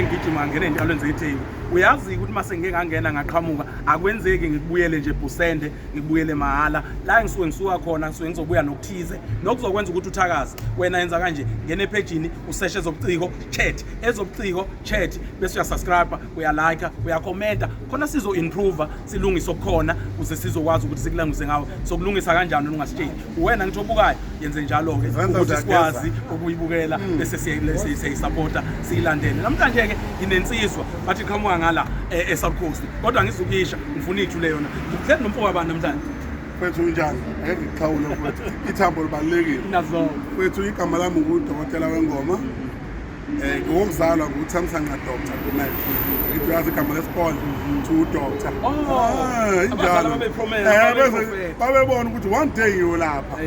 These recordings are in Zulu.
ngike ngigijima ngene enjalweni zethu uyazi ukuthi mase ngeke ngangena ngaqhamuka akwenzeki ngikubuyele nje busende ngikubuyele mahala la ngisuka khona ngisuke ngizobuya nokuthize nokuzokwenza ukuthi uthakaze wena yenza kanje ngene epagini usearch ezobuciko chat ezobuciko chat bese uyasubscribe uyalike uyakhomenta khona sizo improve silungise okukhona ukuze sizokwazi ukuthi sikulungise ngawo sokulungisa kanjani ungasitsheli wena ngitho obukayo yenze njalo ke ukuthi sikwazi ukuyibukela bese siyayisupporta siyilandele namhlanje ke inensizwa bathi qhamuka ngala eSouth Coast kodwa ngizukisha ngifuna ithu le yona ngithethe nomfoko wabantu namhlanje Kwethu unjani ngeke ngiqhawule ukuthi ithambo libalekile nazo kwethu igama lami ngudokotela wengoma ngomzalwa nguthamsanqa Dr. Gumede ngithi yazi igama lesikole to doctor injalo babebona ukuthi one day ngiyolapha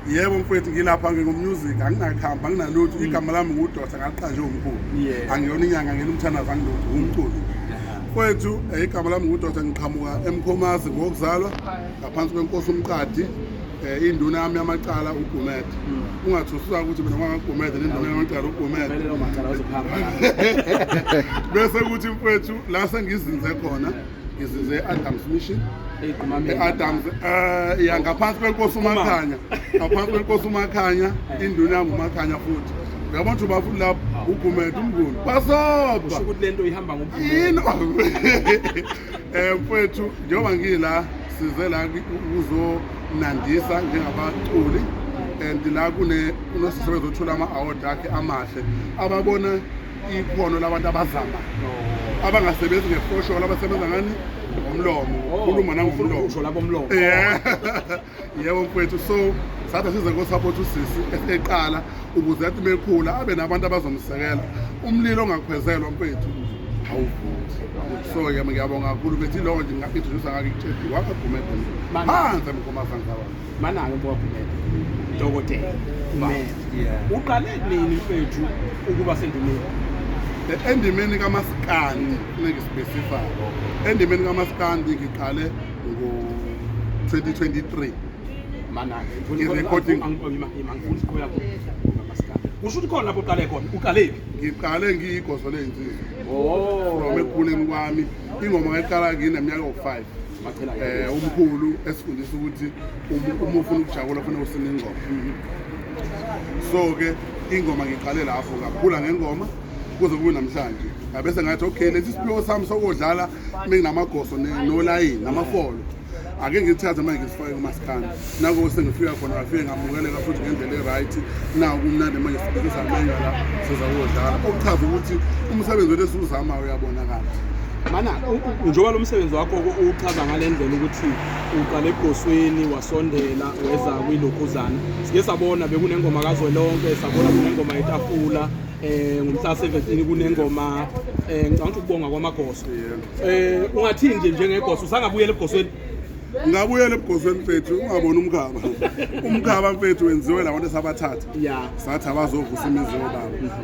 yebo mfowethu ngilapha ngumusic anginakhamba anginalutho igama lami ngudoctor ngaqhaje umkhulu angiyona inyanga ngene umthanaza angilutho umculo kwethu igama lami ngudoctor ngiqhamuka eMkhomazi ngokuzalwa ngaphansi kwenkosi umqadi induna yami yamacala uGumede ungathusuka ukuthi mina ngangagumede nenduna yamacala uGumede bese ukuthi mfowethu la sengizinze khona ngizinze Adams Mission Adams ngaphansi kwenkosi uMakhanya ngaphansi kwenkosi uMakhanya induna yami uMakhanya futhi uyabona ukuthi bafuthi lapho uGumede umnguni basoba ukuthi lento ihamba ngobukhulu mfowethu njengoba ngila size la ukuzonandisa njengabaculi and la kunosisebenza othula ama-award akhe amahle ababona ikhono labantu abazama abangasebenzi ngefosholo abasebenza ngani ngomlomo ukhuluma nangomlomo yebo mfowethu so sathi size ngosupport usisi eqala ukuze athi mekhula abe nabantu abazomsekela umlilo ongakhwezelwa mfowethu awuvuthi so ngiyabonga kakhulu bethi lo nje ngaphindusa ngakutshela waKagumede phansi eMkhomazi ngizaba manake boKagumede dokotela uqale nini mfethu ukuba sendimeni endimeni kaMaskandi ngispecify endimeni kaMaskandi ngiqale ngo-2023 manake recording ngifuna ukuya kuMaskandi usho ukuthi khona lapho uqale khona uqale ngiqale ngiyigoso lensizwa from ekukhuleni kwami ingoma ngayiqala ngineminyaka o5 umkhulu esifundisa ukuthi uma ufuna ukujabula kufanele usine ingoma so ke ingoma ngiqale lapho ngakhula ngengoma kuze kube namhlanje ngabese ngathi okay lesi siphiwo sami sokodlala menginamagoso nolayini namafolo ake ngithathe manje ngisifake kuMaskandi nako sengifika khona ngafike ngamukeleka futhi ngendlela eright naku kumnandi manje sibizisa manje la siza kodlala okuchaza ukuthi umsebenzi wethu usuzama uyabonakala mana njengoba lo msebenzi wakho uchaza ngalendlela ukuthi uqale egosweni wasondela weza kwilokhuzana sike sabona bekunengoma kazwelonke sabona kunengoma etafula ngomhla 17 kunengoma ngicabanga ukuthi ukubonga kwamagoso ungathini nje njengegoso usangabuyela egosweni ngabuyela ebugosweni mfethu ungabona umkhaba mfethu wenziwe labantu esabathatha sathi abazovusa imizi yobaba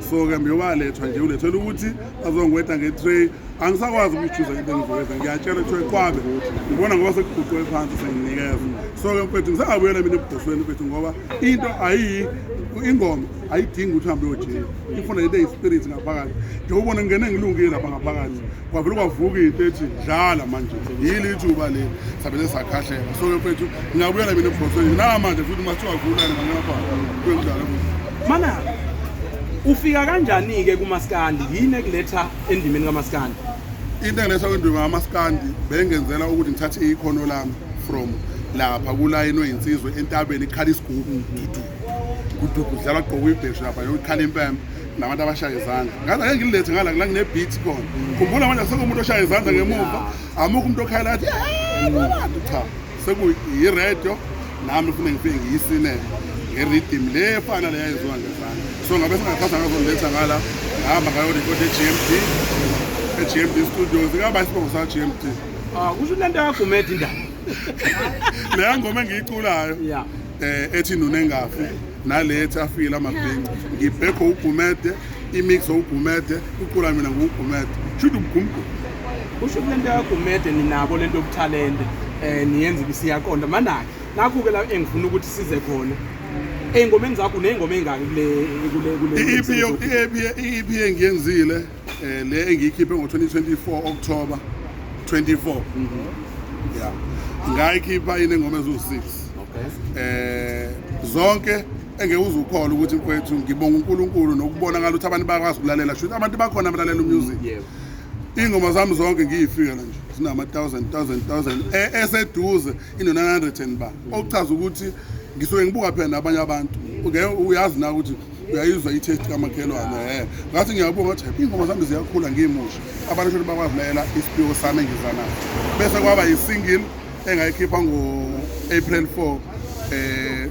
so ke mbiyobalethwa nje ulethela ukuthi azongweta ngetray angisakwazi ukuyichuza into engizoyenza ngiyatshela ukuthi kwabe ngibona ngoba sekuguqwe phansi senginikeza so ke mfethu ngisangabuyela mina ebugosweni mfethu ngoba into ingoma ayidingi ukuthi uhambe uyojela ifuna into eyispirit ngaphakathi ngiyobona ngene ngilungile lapha ngaphakathi kwavele kwavuka into ethi dlala manje yili ithuba le sabe sakhahlela so mfethu ngiyabuyela mina ebugosweni namanje futhi masithiwa kuvulana ngapha kwendlala mana ufika kanjani ke kuMaskandi yini ekuletha endimeni kaMaskandi into engiletha kwendima kaMaskandi bengenzela ukuthi ngithathe ikhono lami from lapha kulayini oyinsizwe entabeni ikhala isigubhu kuduku dlala gqoka ibheshu lapha yokukhala impembe nabantu abashaya izandla ngathi ake ngilethe ngala la ngine beat khona khumbula manje asekho umuntu oshaya izandla ngemuva amukho umuntu okhala athi cha sekuyi-radio nami ufune ngifike ngiyisinele nge-rhythm le efana leyo yenziwa ngezandla so ngabe singakhatha ngazongiletha ngala ngahamba ngayorekhodi e-GMD studios ngaba isibongo sa-GMD kusho lento yaGumede indaba leya ngoma engiyiculayo ethi nune ngafi nalethi afile amabhinci ngibhekho uGumede imix uGumede ucula mina nguGumede shuthi umgumgu kusho lento yaGumede ninabo lento obuthalente niyenza ibisiyaqonda manake nakho ke la engifuna ukuthi size khona Ey'ngomeni zakho uney'ngoma ey'ngaki kule i-EP engiyenzile le engiyikhiphe ngo-2024 October 24 yeah ngayikhipha inengoma eziwu-6 zonke engeke uze ukholwe ukuthi mfowethu ngibonga uNkulunkulu nokubonakala ukuthi abantu bakwazi ukulalela shuthi abantu bakhona abalalela umusic ingoma zami zonke ngiyifika nje sinama-1000 eseduze ino-900 ba okuchaza ukuthi ngisuke ngibuka phela nabanye abantu uyazi na ukuthi uyayizwa i-taste kamakhelwane ngathi ngiyabonga ukuthi ingoma zami ziyakhula ngiyimusha abantu shuthi bakwazi ukulalela isiphiwo sami engiza naso bese kwaba yi-single engayikhipha ngo-April 4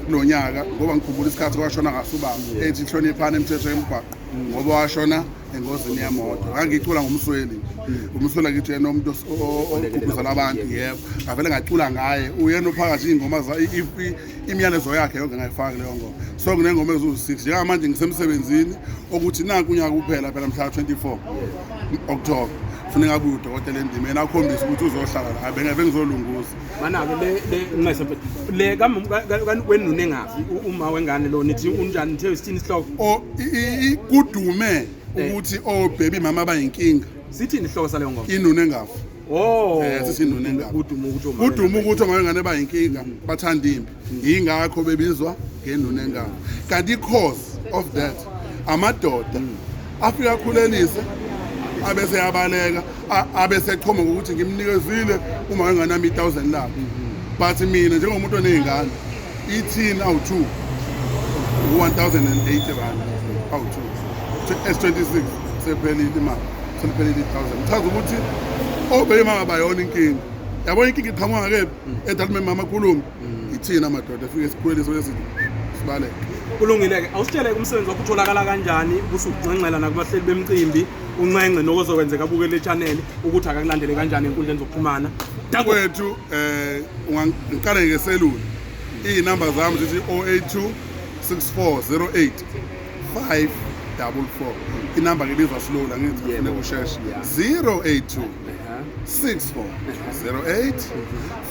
nonyaka ngoba ngikhumbula isikhathi kwashona ngasubaba ethi hloniphana imithetho yemigwaqo ngoba washona engozini yemoto ngangicula ngomsweli umsweli ngithi yena umuntu ogqugquzela abantu yebo ngavele ngacula ngaye uyena ophakathi ingoma imiyalezo yakhe yonke ngayifaka leyo ngoma so kunengoma eziwu-6 njengamanje ngisemsebenzini ukuthi nanku unyaka kuphela phela mhla 24 October funeka abuye udokotela endimeni akhombise ukuthi uzohlala la bengeke ngizolunguza manake le wenune ngazi uma wengane lo nithi unjani nithe isithini isihloko kudume ukuthi baby mama bayinkinga sithini isihloko saleyo ngoma inune ngafu sithi inune ngafu kudume ukuthi ngabengane bayinkinga bathanda impi yingakho bebizwa ngenune ngafu kanti cause of that amadoda afika khulelise abese yabaleka abese echoma ukuthi ngimnikezile uma wenganami 1000 lapho but mina njengomuntu onezingane i10 awu2 1008 rand awu2 S26 sephelile imali sephelile 1000 chaza ukuthi obey mama bayona inkinga yabona inkinga iqhamuka kephi edalime mama khuluma ithina amadoda afike esikhwelisa lesithi sibaleke kulungile-ke awusitshele umsebenzi wakho utholakala kanjani kusukuncengcela nakubahleli bemcimbi uncenge nokuzokwenzeka buke le channel ukuthi akakulandele kanjani enkundleni zokuxhumana kwethu ngiqale ngeselula iy'namba zami zithi 082 6408 544 inamba ngibizwa slow la ngithi ngifune kushesha 082 6408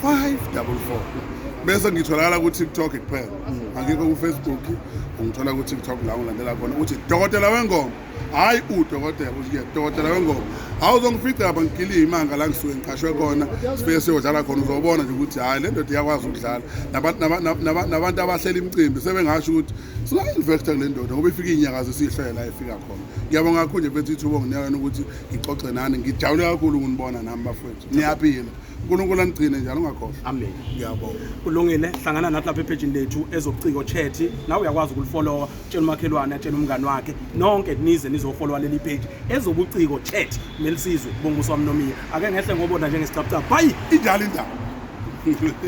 544 bese ngitholakala ku-TikTok kuphela angikho ku-Facebook ungithola ku-TikTok la ungilandela khona uthi dokotela wengoma hayi udokotela uthi dokotela wengoma awuzongifica lapha ngigile imanga la ngisuke ngiqashwe khona sifike siyodlala khona uzobona nje ukuthi hayi le ndoda iyakwazi ukudlala nabantu abahlela imicimbi sebengasho ukuthi singa-investor kule ndoda ngoba ifika iy'nyaka zesihlelo la ifika khona ngiyabonga kakhulu nje mfethu ithubo nginikana ukuthi ngixoxe nani ngijabule kakhulu ukunibona nami bafowethu niyaphila uNkulunkulu anigcine njalo ungakhohlwa amen ngiyabonga kulungile hlangana nathi lapha epejini lethu ezobuciko chat nawe uyakwazi ukulifollowa tshela umakhelwane atshela umngani wakhe nonke nize nizofollowa leli page ezobuciko chat melisizwe bonguso wami Nomiya ake ngehle ngobona njengesicaphucaphu hayi injalo indaba